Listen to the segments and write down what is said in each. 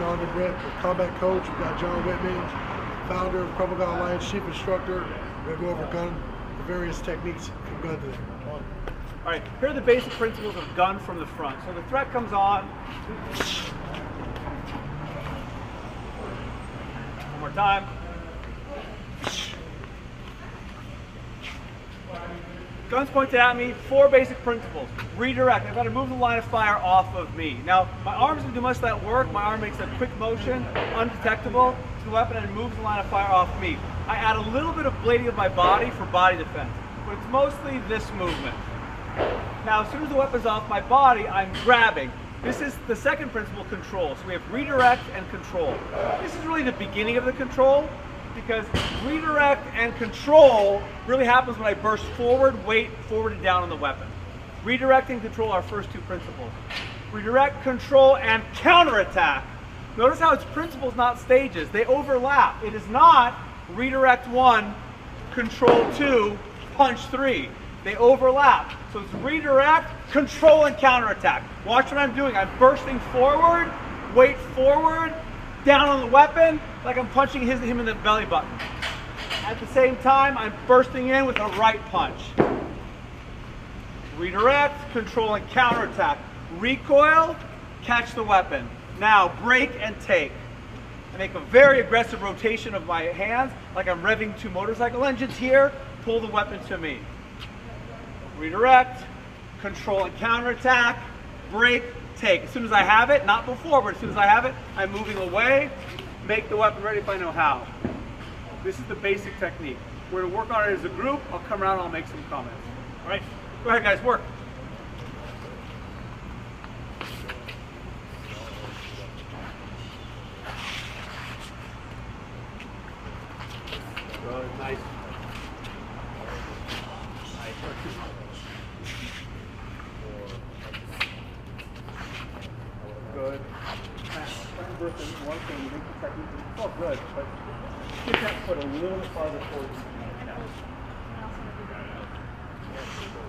Sean and Brett, the combat coach. We've got John Whitman, founder of Krav Maga Alliance, chief instructor. We're going to go over gun, the various techniques from gun today. All right, here are the basic principles of gun from the front. So the threat comes on. One more time. Gun's pointed at me, 4 basic principles. Redirect, I've got to move the line of fire off of me. Now, my arm's going to do most of that work. My arm makes a quick motion, undetectable to the weapon, and moves the line of fire off me. I add a little bit of blading of my body for body defense, but it's mostly this movement. Now, as soon as the weapon's off my body, I'm grabbing. This is the second principle, control. So we have redirect and control. This is really the beginning of the control, because redirect and control really happens when I burst forward, weight, forward and down on the weapon. Redirect and control are our first 2 principles. Redirect, control, and counterattack. Notice how it's principles, not stages. They overlap. It is not redirect 1, control 2, punch 3. They overlap. So it's redirect, control, and counterattack. Watch what I'm doing. I'm bursting forward, weight forward, down on the weapon, like I'm punching him in the belly button. At the same time, I'm bursting in with a right punch. Redirect, control, and counterattack. Recoil, catch the weapon. Now, break and take. I make a very aggressive rotation of my hands, like I'm revving 2 motorcycle engines here, pull the weapon to me. Redirect, control and counterattack, break, take. As soon as I have it, not before, but as soon as I have it, I'm moving away, make the weapon ready if I know how. This is the basic technique. We're going to work on it as a group. I'll come around and I'll make some comments. All right, go ahead guys, work. Good, nice. Good. One thing, you make the technique, it's all good, but get that foot a little bit farther forward.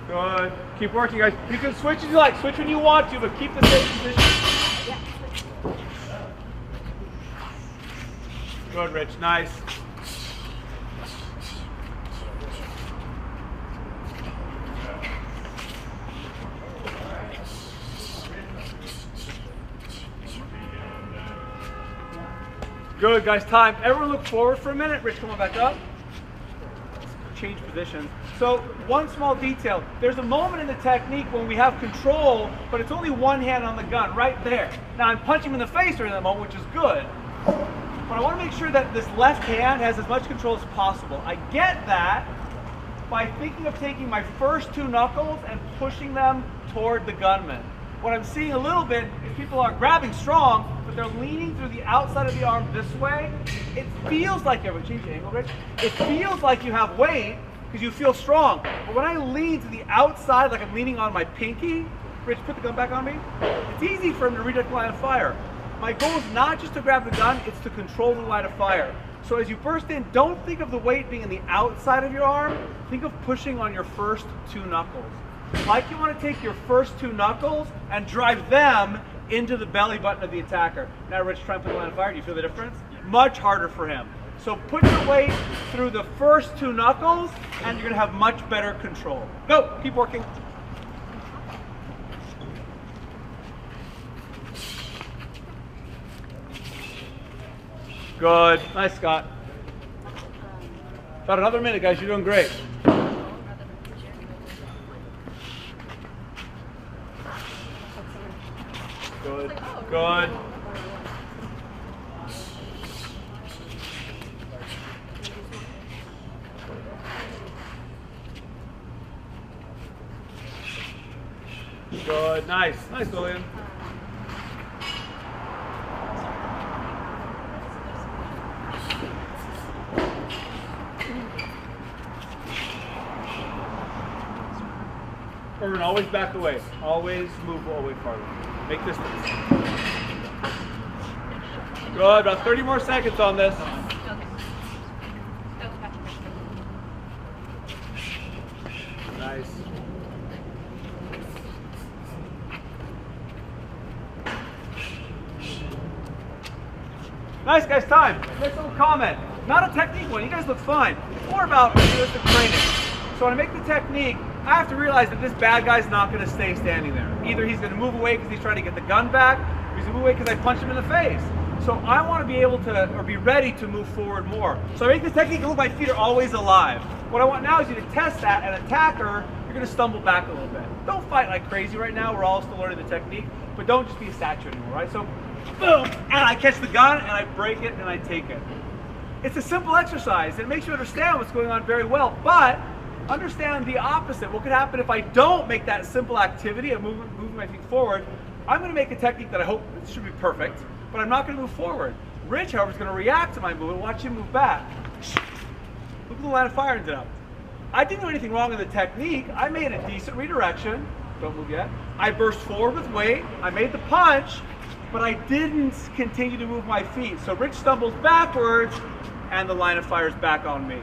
Good. Keep working, guys. You can switch if you like. Switch when you want to, but keep the same position. Good, Rich. Nice. Good, guys, time. Everyone look forward for a minute. Rich, come on back up. Change positions. So, one small detail. There's a moment in the technique when we have control, but it's only one hand on the gun, right there. Now, I'm punching him in the face during that moment, which is good. But I want to make sure that this left hand has as much control as possible. I get that by thinking of taking my first 2 knuckles and pushing them toward the gunman. What I'm seeing a little bit is people are grabbing strong, but they're leaning through the outside of the arm this way. It feels like, everyone change the angle, Rich. It feels like you have weight because you feel strong. But when I lean to the outside, like I'm leaning on my pinky, Rich, put the gun back on me. It's easy for him to redirect the line of fire. My goal is not just to grab the gun, it's to control the line of fire. So as you burst in, don't think of the weight being in the outside of your arm. Think of pushing on your first 2 knuckles. Like you want to take your first 2 knuckles and drive them into the belly button of the attacker. Now, Rich, try and put the line of fire. Do you feel the difference? Much harder for him. So put your weight through the first 2 knuckles, and you're going to have much better control. Go. Keep working. Good. Nice, Scott. About another minute, guys. You're doing great. Good. Good. Good. Nice. Nice, William. Irvin, always back away. Always move away farther. Make distance. Good. About 30 more seconds on this. Nice. Nice, guys, time. Next little comment. Not a technique one, you guys look fine. It's more about realistic training. So when I make the technique, I have to realize that this bad guy's not gonna stay standing there. Either he's gonna move away because he's trying to get the gun back, or he's gonna move away because I punch him in the face. So I wanna be able to, or be ready to move forward more. So I make this technique look like my feet are always alive. What I want now is you to test that. An attacker, you're gonna stumble back a little bit. Don't fight like crazy right now, we're all still learning the technique, but don't just be a statue anymore, right? So, boom, and I catch the gun, and I break it, and I take it. It's a simple exercise, and it makes you understand what's going on very well, but understand the opposite. What could happen if I don't make that simple activity of moving my feet forward? I'm gonna make a technique that I hope should be perfect, but I'm not gonna move forward. Rich, however, is gonna react to my movement, watch him move back. Look at the line of fire ended up. I didn't do anything wrong in the technique. I made a decent redirection. Don't move yet. I burst forward with weight. I made the punch, but I didn't continue to move my feet. So Rich stumbles backwards, and the line of fire is back on me.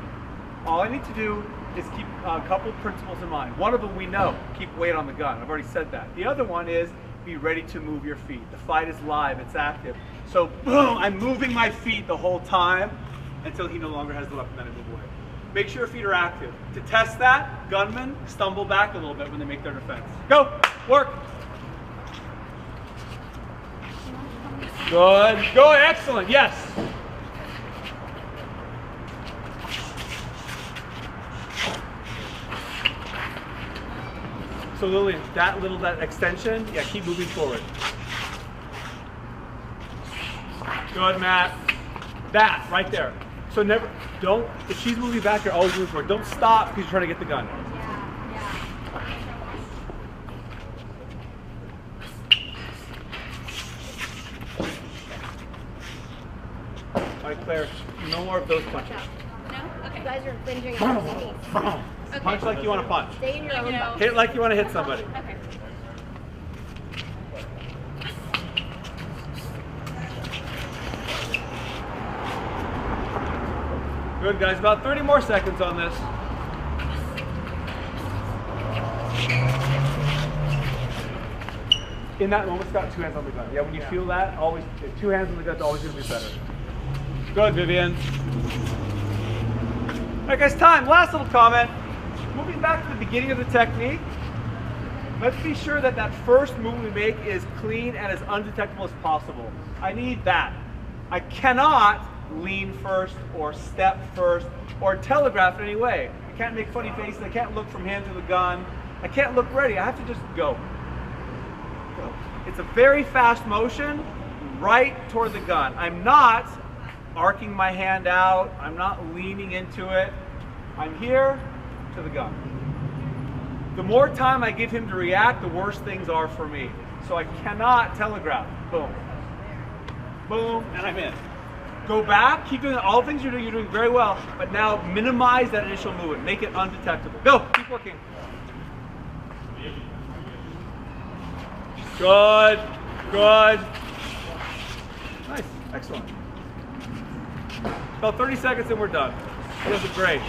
All I need to do is keep a couple principles in mind. One of them we know, keep weight on the gun. I've already said that. The other one is be ready to move your feet. The fight is live, it's active. So boom, I'm moving my feet the whole time until he no longer has the weapon, then I move away. Make sure your feet are active. To test that, gunmen stumble back a little bit when they make their defense. Go, work. Good, go, excellent, yes. So Lillian, that extension, yeah, keep moving forward. Good, Matt. That, right there. So never, don't, if she's moving back, you're always moving forward. Don't stop because you're trying to get the gun. All right, Claire, no more of those punches. No? Okay. You guys are infringing on the technique. Okay. Punch like you want to punch. Stay in your own box. Hit like you want to hit somebody. Okay. Good, guys. About 30 more seconds on this. In that moment, Scott, 2 hands on the gun. Yeah, when you feel that, always 2 hands on the gun is always going to be better. Good, Vivian. All right, guys, time. Last little comment. Moving back to the beginning of the technique, let's be sure that that first move we make is clean and as undetectable as possible. I need that. I cannot lean first or step first or telegraph in any way. I can't make funny faces. I can't look from hand to the gun. I can't look ready. I have to just go. Go. It's a very fast motion right toward the gun. I'm not arcing my hand out. I'm not leaning into it. I'm here to the gun. The more time I give him to react, the worse things are for me. So I cannot telegraph. Boom. Boom, and I'm in. Go back, keep doing all the things you're doing very well, but now minimize that initial movement. Make it undetectable. Go, keep working. Good, good. Nice, excellent. About 30 seconds and we're done. You guys are great.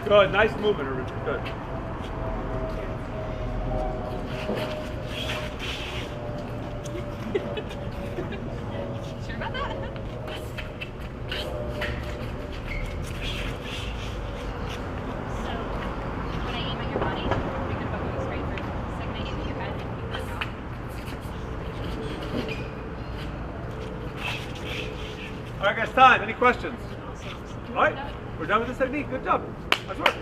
Good, nice movement, Richard. Good. Sure about that? So, when I aim at your body, you're going to go straight through. The second I aim at your head, you let go. All right, guys, time. Any questions? All right, we're done with this technique. Good job. Nice work.